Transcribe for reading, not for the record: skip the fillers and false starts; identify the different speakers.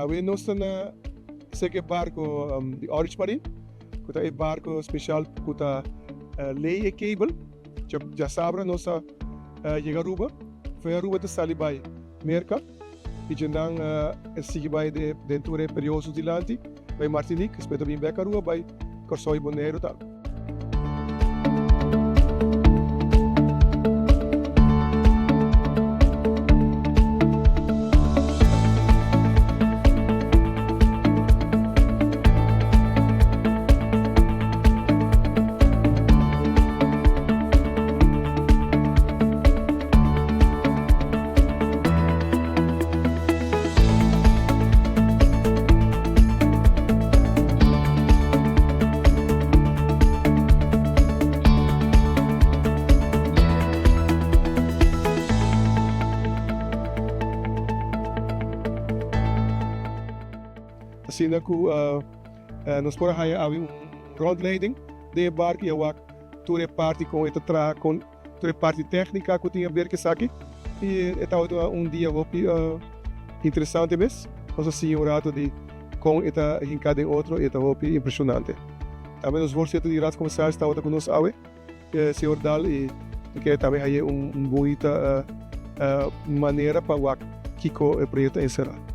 Speaker 1: we nós na segue barco de Orange Marine, que é barco especial que tá lei cable, já sabra nossa chega Aruba, foi Aruba de Salibai, merca, e já sigue vai de dentro do período de Lanti, vai Martinique, espeta bem beca Aruba, vai Corsoi Bonaire tal. Assim que nós podemos haver rondleiding de barco e a toda parte com toda parte técnica que tinha a ver que saque e estava dia interessante mesmo, nós assim rato de com esta hincada em outro e estava impressionante. Também os bolsos de rato começar estava com nós ave senhor Dal e que também aí bonita maneira para o Kiko projeto encerrar.